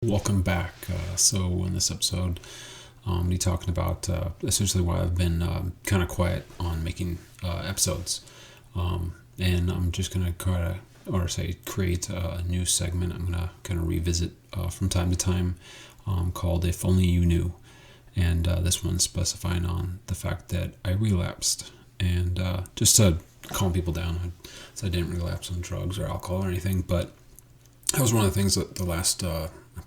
Welcome back. So in this episode, I'll be talking about essentially why I've been kind of quiet on making episodes. And I'm just going to create a new segment I'm going to kind of revisit from time to time called If Only You Knew. And this one's specifying on the fact that I relapsed. And just to calm people down, I didn't relapse on drugs or alcohol or anything, but that was one of the things that the last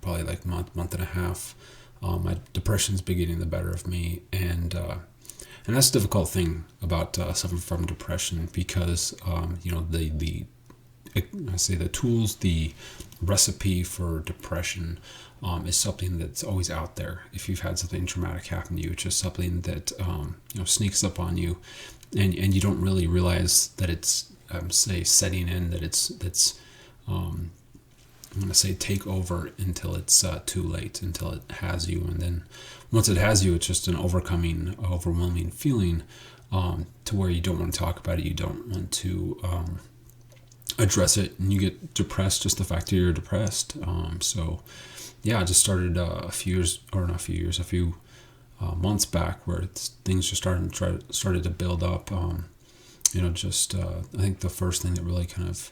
probably like month and a half, my depression's been getting the better of me, and that's a difficult thing about suffering from depression because the tools, the recipe for depression is something that's always out there. If you've had something traumatic happen to you, it's just something that sneaks up on you, and you don't really realize that it's setting in, that it's I'm going to say take over until it's too late, until it has you. And then once it has you, it's just an overwhelming feeling to where you don't want to talk about it. You don't want to address it, and you get depressed, just the fact that you're depressed. I just started a few months back where things just started to build up. I think the first thing that really kind of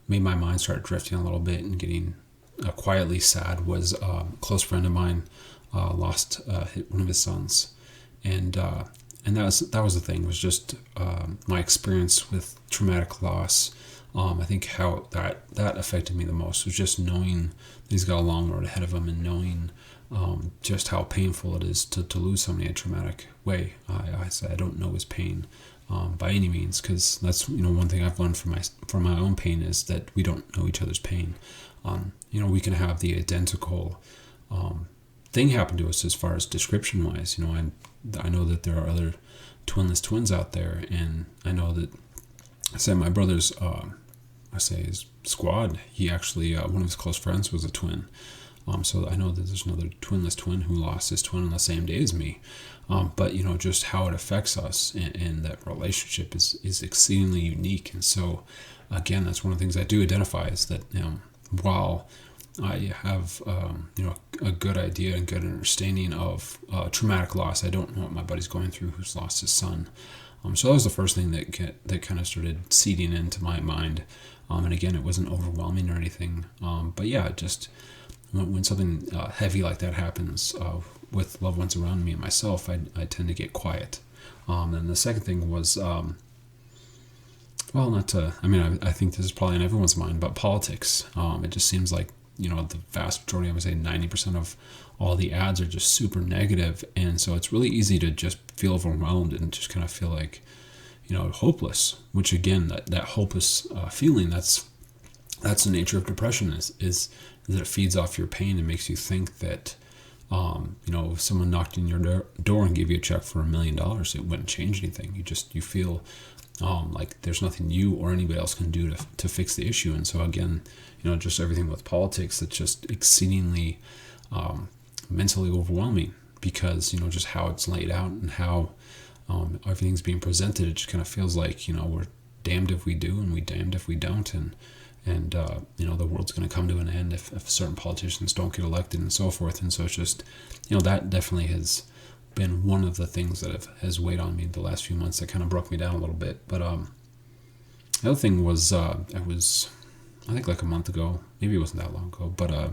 made my mind start drifting a little bit and getting quietly sad was a close friend of mine lost one of his sons, and that was the thing, was just my experience with traumatic loss. I think how that affected me the most was just knowing he's got a long road ahead of him, and knowing just how painful it is to lose somebody in a traumatic way. I don't know his pain by any means, because that's one thing I've learned from my own pain is that we don't know each other's pain. We can have the identical thing happen to us as far as description wise. I know that there are other twinless twins out there, and I know that my brother's his squad, he actually one of his close friends was a twin. So I know that there's another twinless twin who lost his twin on the same day as me. But just how it affects us in that relationship is exceedingly unique. And so, again, that's one of the things I do identify is that while I have a good idea and good understanding of traumatic loss, I don't know what my buddy's going through who's lost his son. So that was the first thing that kind of started seeding into my mind. And again, it wasn't overwhelming or anything. But yeah, just when something heavy like that happens with loved ones around me and myself, I tend to get quiet. And the second thing was, I think this is probably on everyone's mind, but politics. It just seems like, the vast majority, I would say 90% of all the ads are just super negative. And so it's really easy to just feel overwhelmed and just kind of feel like, hopeless, which again, that hopeless feeling, that's the nature of depression is that it feeds off your pain and makes you think that, if someone knocked on your door and gave you a check for $1 million, it wouldn't change anything. You feel like there's nothing you or anybody else can do to fix the issue. And so again, just everything with politics, it's just exceedingly mentally overwhelming because, just how it's laid out and how everything's being presented. It just kind of feels like, we're damned if we do and we damned if we don't. And the world's going to come to an end if certain politicians don't get elected and so forth. And so it's just, that definitely has been one of the things that has weighed on me the last few months that kind of broke me down a little bit. But the other thing was, I think like a month ago, maybe it wasn't that long ago, but I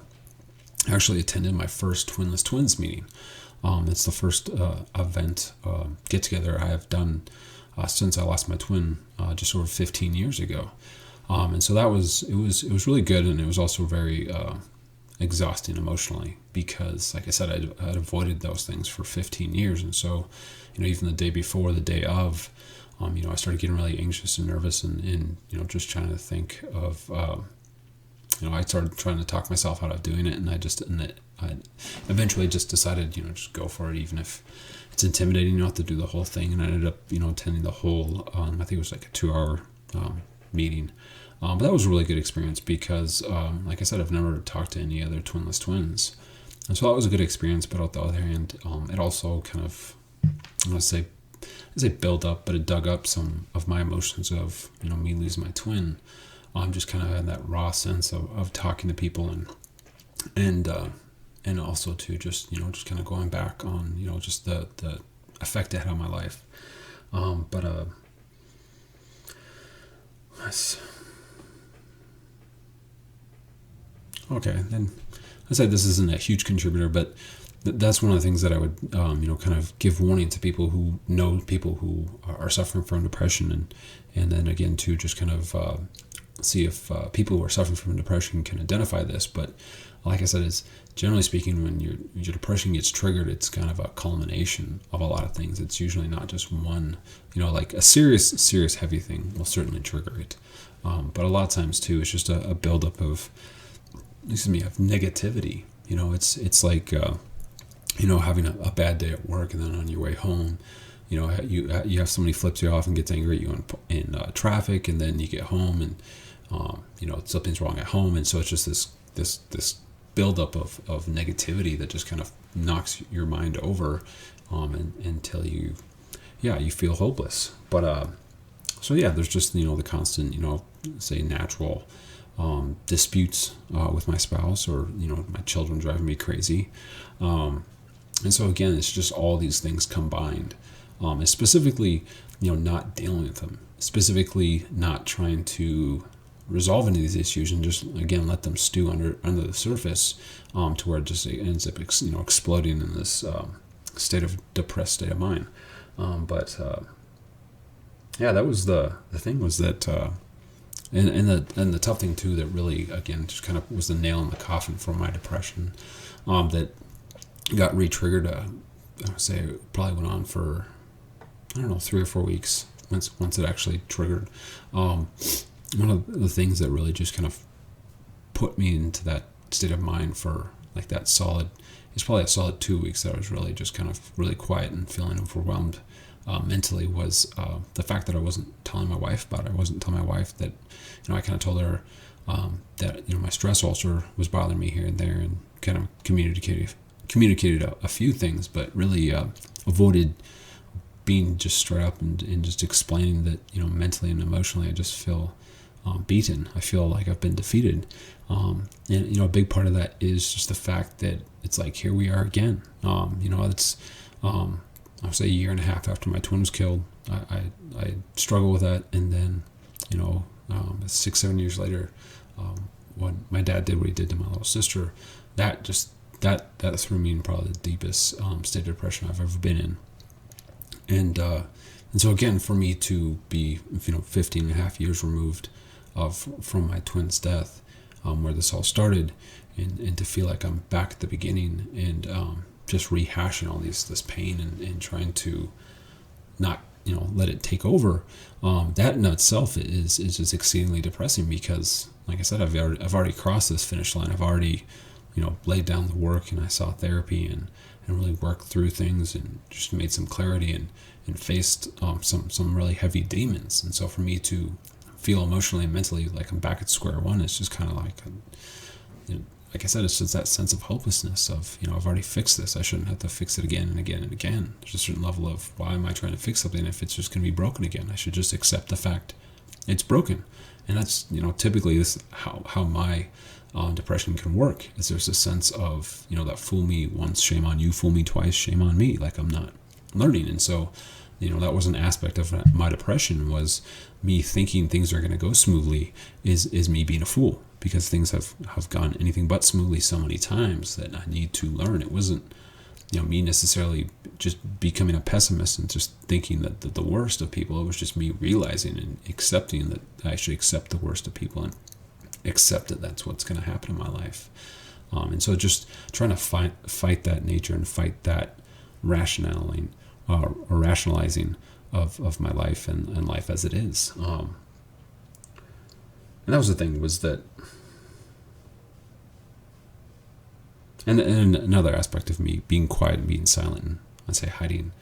actually attended my first Twinless Twins meeting. It's the first event, get-together I have done since I lost my twin just over 15 years ago. And so it was really good, and it was also very exhausting emotionally because, like I said, I'd avoided those things for 15 years. And so, even the day before, the day of, I started getting really anxious and nervous and just trying to think of, I started trying to talk myself out of doing it. And I eventually just decided, just go for it, even if it's intimidating, you don't have to do the whole thing. And I ended up, attending the whole, I think it was like a 2-hour meeting. But that was a really good experience because, like I said, I've never talked to any other twinless twins. And so that was a good experience. But on the other hand, it also kind of, I say build up, but it dug up some of my emotions of, me losing my twin. Just kind of had that raw sense of talking to people and and also to just, just kind of going back on, just the effect it had on my life. But nice. Okay, then I said this isn't a huge contributor, but that's one of the things that I would, kind of give warning to people who know people who are suffering from depression, and then again to just kind of see if people who are suffering from depression can identify this. But like I said, it's generally speaking, when your depression gets triggered, it's kind of a culmination of a lot of things. It's usually not just one, like a serious heavy thing will certainly trigger it. But a lot of times too, it's just a buildup of negativity. It's like having a bad day at work, and then on your way home, you have somebody flips you off and gets angry at you in traffic, and then you get home and something's wrong at home, and so it's just this buildup of negativity that just kind of knocks your mind over, until you feel hopeless. But so yeah, there's just the constant say natural disputes with my spouse, or my children driving me crazy, and so again, it's just all these things combined, and specifically not dealing with them, specifically not trying to resolve any of these issues, and just again let them stew under the surface, to where it just ends up exploding in this depressed state of mind. But that was the thing, was that and the tough thing too, that really again just kind of was the nail in the coffin for my depression, that got re-triggered. I would say it probably went on for 3 or 4 weeks once it actually triggered. One of the things that really just kind of put me into that state of mind for like that it's probably a solid 2 weeks that I was really just kind of really quiet and feeling overwhelmed mentally, was the fact that I wasn't telling my wife about it. I wasn't telling my wife that, I kind of told her that my stress ulcer was bothering me here and there, and kind of communicated a few things, but really avoided being just straight up and just explaining that mentally and emotionally I just feel beaten. I feel like I've been defeated, and a big part of that is just the fact that it's like, here we are again. It's I would say a year and a half after my twin was killed. I struggle with that, and then 6-7 years later, when my dad did what he did to my little sister, that threw me in probably the deepest state of depression I've ever been in. And so again, for me to be 15 and a half years removed from my twin's death, where this all started, and to feel like I'm back at the beginning, and just rehashing all this pain, and trying to not let it take over, that in itself is just exceedingly depressing, because like I said, I've already crossed this finish line. I've already laid down the work, and I saw therapy, and really worked through things, and just made some clarity, and faced some really heavy demons. And so for me to feel emotionally and mentally like I'm back at square one, it's just kind of like, like I said, it's just that sense of hopelessness of, I've already fixed this. I shouldn't have to fix it again and again and again. There's a certain level of, why am I trying to fix something if it's just going to be broken again? I should just accept the fact it's broken. And that's, typically this how my depression can work, is there's a sense of, that fool me once, shame on you, fool me twice, shame on me. Like, I'm not learning. And so, that was an aspect of my depression, was me thinking things are going to go smoothly is me being a fool, because things have gone anything but smoothly so many times that I need to learn. It wasn't, me necessarily just becoming a pessimist and just thinking that the worst of people. It was just me realizing and accepting that I should accept the worst of people, and accept that that's what's going to happen in my life. And so just trying to fight that nature, and fight that rationalizing of my life and life as it is. And that was the thing, was that, and another aspect of me being quiet and being silent, and I'd say hiding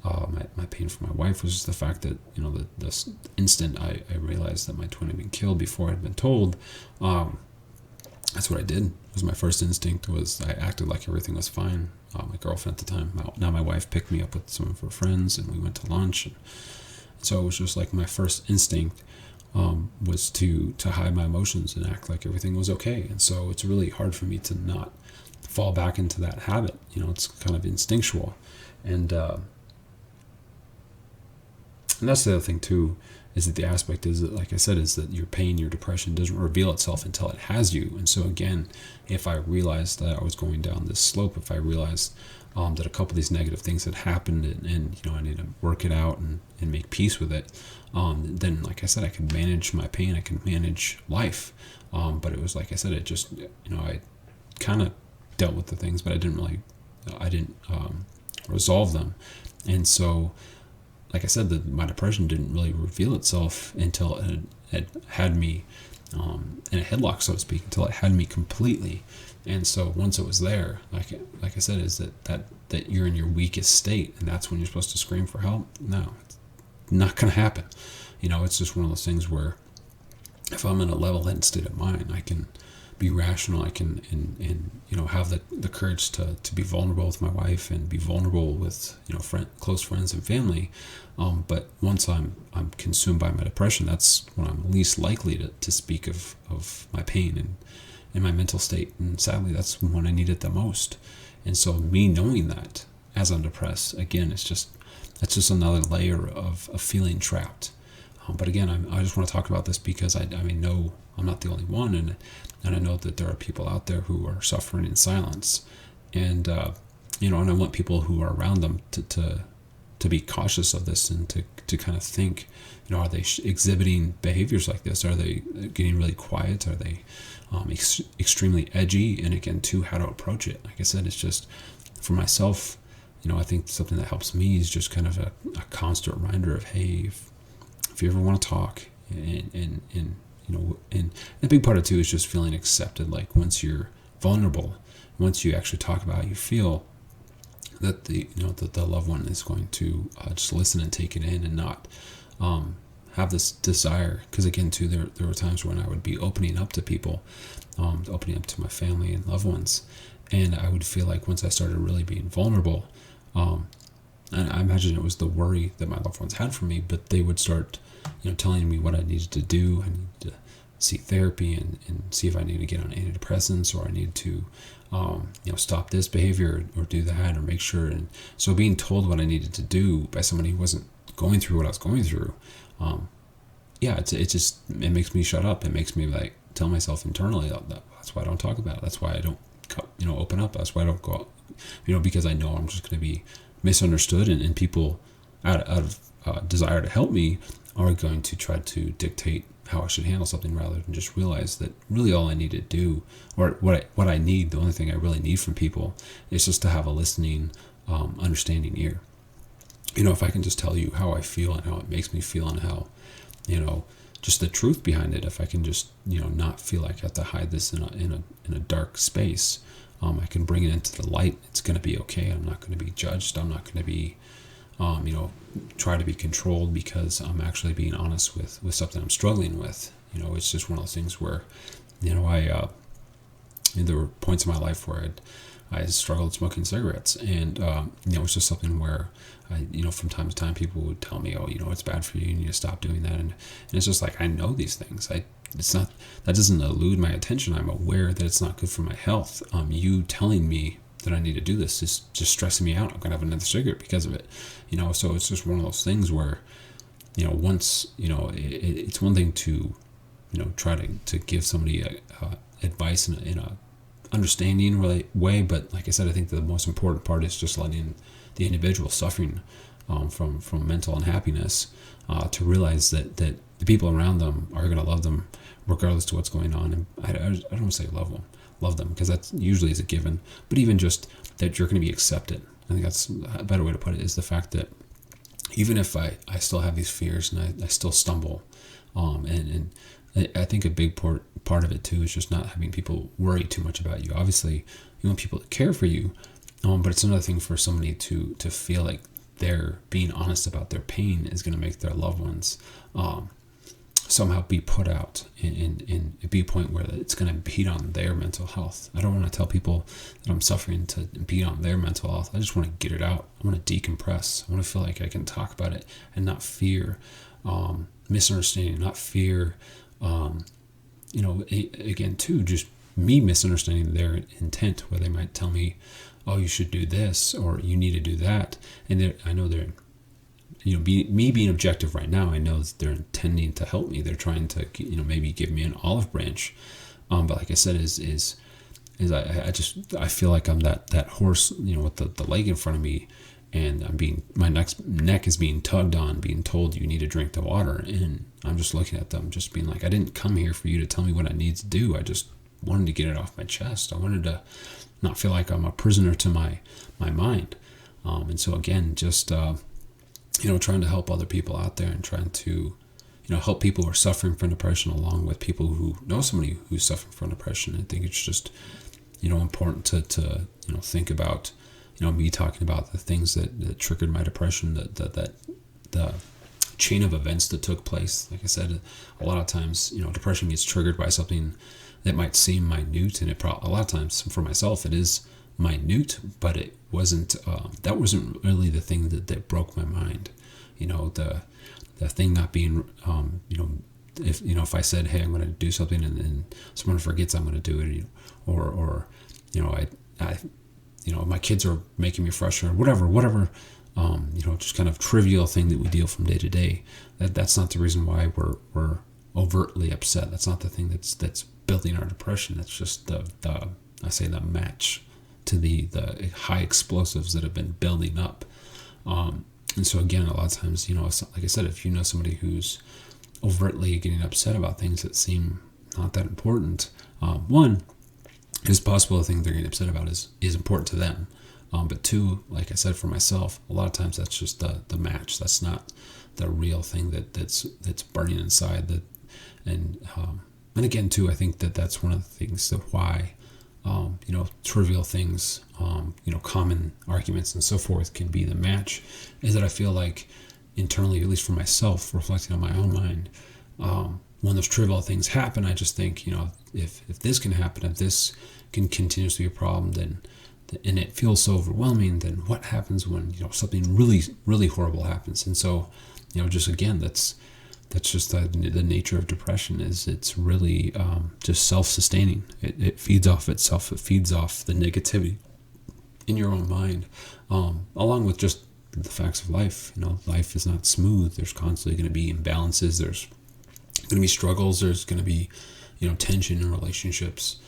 my pain from my wife, was just the fact that, the instant I realized that my twin had been killed before I'd been told, that's what I did. It was my first instinct, was I acted like everything was fine. My girlfriend at the time, now my wife, picked me up with some of her friends, and we went to lunch. And so it was just like my first instinct was to hide my emotions and act like everything was okay. And so it's really hard for me to not fall back into that habit. It's kind of instinctual. And that's the other thing too, is that the aspect is that, like I said, is that your pain, your depression doesn't reveal itself until it has you. And so again, if I realized that I was going down this slope, if I realized that a couple of these negative things had happened, and I need to work it out and make peace with it, then, like I said, I could manage my pain, I could manage life. But it was, like I said, it just, I kind of dealt with the things, but I didn't resolve them. And so, like I said, my depression didn't really reveal itself until it had me in a headlock, so to speak, until it had me completely. And so once it was there, like I said, is that you're in your weakest state, and that's when you're supposed to scream for help. No, it's not going to happen. It's just one of those things where if I'm in a level-headed state of mind, I can be rational. I can and have the courage to be vulnerable with my wife and be vulnerable with close friends and family. But once I'm consumed by my depression, that's when I'm least likely to speak of my pain and my mental state. And sadly, that's when I need it the most. And so me knowing that as I'm depressed, again, that's just another layer of feeling trapped. But again, I just want to talk about this because I know I'm not the only one, and I know that there are people out there who are suffering in silence, and and I want people who are around them to be cautious of this and to kind of think, are they exhibiting behaviors like this? Are they getting really quiet? Are they extremely edgy? And again, too, how to approach it. Like I said, it's just for myself. I think something that helps me is just kind of a constant reminder of, hey, if you ever want to talk, and a big part of it too is just feeling accepted. Like once you're vulnerable, once you actually talk about how you feel, that the loved one is going to just listen and take it in and not have this desire. Because again, too, there were times when I would be opening up to people, opening up to my family and loved ones, and I would feel like once I started really being vulnerable, and I imagine it was the worry that my loved ones had for me, but they would start, telling me what I needed to do. I needed to seek therapy and see if I need to get on antidepressants, or I need to, stop this behavior or do that or make sure. And so being told what I needed to do by somebody who wasn't going through what I was going through, it makes me shut up. It makes me like tell myself internally, that's why I don't talk about it. That's why I don't, open up. That's why I don't go out, because I know I'm just going to be misunderstood, and people out of desire to help me are going to try to dictate how I should handle something, rather than just realize that really all I need to do, or what I need, the only thing I really need from people is just to have a listening, understanding ear. If I can just tell you how I feel and how it makes me feel, and how, just the truth behind it. If I can just, not feel like I have to hide this in a dark space, I can bring it into the light. It's going to be okay. I'm not going to be judged. I'm not going to be, try to be controlled, because I'm actually being honest with something I'm struggling with. It's just one of those things where, there were points in my life where I struggled smoking cigarettes, and it's just something where from time to time people would tell me, oh, it's bad for you, you need to stop doing that, and it's just like, I know these things. It's not, that doesn't elude my attention. I'm aware that it's not good for my health. You telling me that I need to do this is just stressing me out. I'm gonna have another cigarette because of it. So it's just one of those things where, once it's one thing to try to give somebody advice in a understanding way, but like I said, I think the most important part is just letting the individual suffering from mental unhappiness to realize that the people around them are going to love them regardless to what's going on. And I don't want to say love them, because that usually is a given, but even just that you're going to be accepted. I think that's a better way to put it, is the fact that even if I still have these fears and I still stumble, and I think a big part of it too is just not having people worry too much about you. Obviously, you want people to care for you, but it's another thing for somebody to feel like they're being honest about their pain is going to make their loved ones somehow be put out and be a point where it's going to beat on their mental health. I don't want to tell people that I'm suffering to beat on their mental health. I just want to get it out. I want to decompress. I want to feel like I can talk about it and not fear misunderstanding, not fear, again, too, just me misunderstanding their intent, where they might tell me, oh, you should do this, or you need to do that. And I know they're, me being objective right now, I know that they're intending to help me. They're trying to, maybe give me an olive branch. But like I said, I feel like I'm that horse, with the leg in front of me, and my neck is being tugged on, being told you need to drink the water. And I'm just looking at them, just being like, I didn't come here for you to tell me what I need to do. I just wanted to get it off my chest. I wanted to not feel like I'm a prisoner to my mind. And so again, just, trying to help other people out there, and trying to, help people who are suffering from depression, along with people who know somebody who's suffering from depression. I think it's just, important to think about, me talking about the things that triggered my depression, the chain of events that took place. Like I said, a lot of times, depression gets triggered by something that might seem minute, and a lot of times for myself, it is minute, but it wasn't, that wasn't really the thing that broke my mind. The thing not being, if I said, hey, I'm going to do something, and then someone forgets I'm going to do it, or my kids are making me frustrated, whatever, just kind of trivial thing that we deal from day to day. That's not the reason why we're overtly upset. That's not the thing that's building our depression. It's just the match to the high explosives that have been building up. And so again, a lot of times, like I said, if you know somebody who's overtly getting upset about things that seem not that important, one, it's possible the thing they're getting upset about is important to them. But two, like I said, for myself, a lot of times that's just the match. That's not the real thing that's burning inside. And again, too, I think that's one of the things that why, trivial things, common arguments and so forth can be the match, is that I feel like internally, at least for myself, reflecting on my own mind, when those trivial things happen, I just think, if this can happen, if this can continuously be a problem, then, and it feels so overwhelming, then what happens when, something really, really horrible happens? And so, just again, that's just the nature of depression. Is it's really just self-sustaining. It feeds off itself. It feeds off the negativity in your own mind, along with just the facts of life. Life is not smooth. There's constantly going to be imbalances. There's going to be struggles. There's going to be, tension in relationships.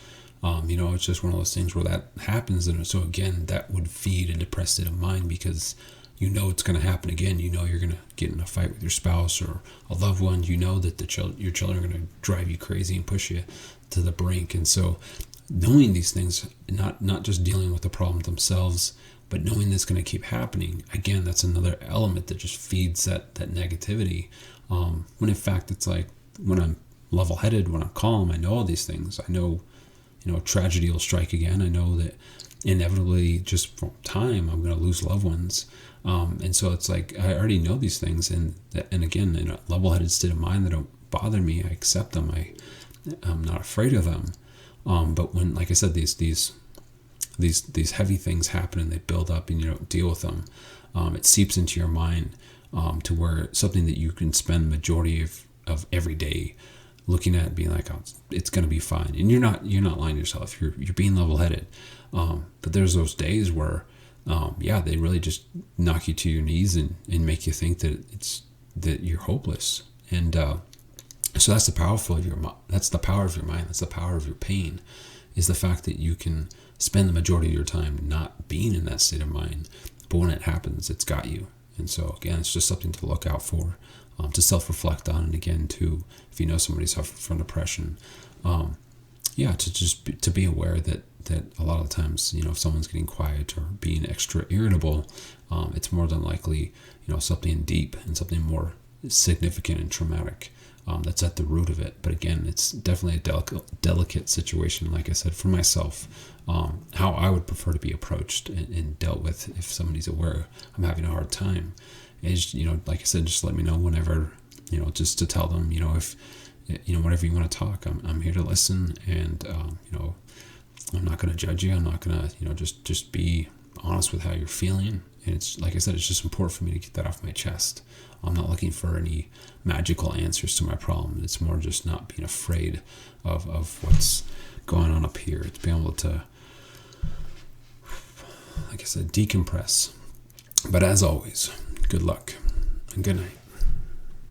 It's just one of those things where that happens. And so again, that would feed a depressed state of mind, because it's going to happen again. You're going to get in a fight with your spouse or a loved one. That your children are going to drive you crazy and push you to the brink. And so knowing these things, not just dealing with the problem themselves, but knowing this going to keep happening, again, that's another element that just feeds that negativity. When in fact, it's like, when I'm level-headed, when I'm calm, I know all these things. I know, tragedy will strike again. I know that inevitably, just from time, I'm going to lose loved ones. And so it's like, I already know these things. And again, in a level-headed state of mind, they don't bother me. I accept them. I'm not afraid of them. But when, like I said, these heavy things happen and they build up and you don't deal with them, it seeps into your mind, to where something that you can spend the majority of every day looking at, being like, oh, it's going to be fine. And you're not lying to yourself. You're being level-headed. But there's those days where, they really just knock you to your knees and make you think that you're hopeless. And so that's the power of your mind. That's the power of your pain, is the fact that you can spend the majority of your time not being in that state of mind. But when it happens, it's got you. And so again, it's just something to look out for, to self-reflect on. And again, if you know somebody suffering from depression, to be aware that a lot of times, if someone's getting quiet or being extra irritable, it's more than likely, something deep and something more significant and traumatic, that's at the root of it. But again, it's definitely a delicate situation. Like I said, for myself, how I would prefer to be approached and dealt with if somebody's aware I'm having a hard time is, like I said, just let me know whenever, just to tell them, if, whenever you want to talk, I'm here to listen. And, I'm not going to judge you. I'm not going to, just be honest with how you're feeling. And it's, like I said, it's just important for me to get that off my chest. I'm not looking for any magical answers to my problem. It's more just not being afraid of what's going on up here. It's being able to, like I said, decompress. But as always, good luck and good night.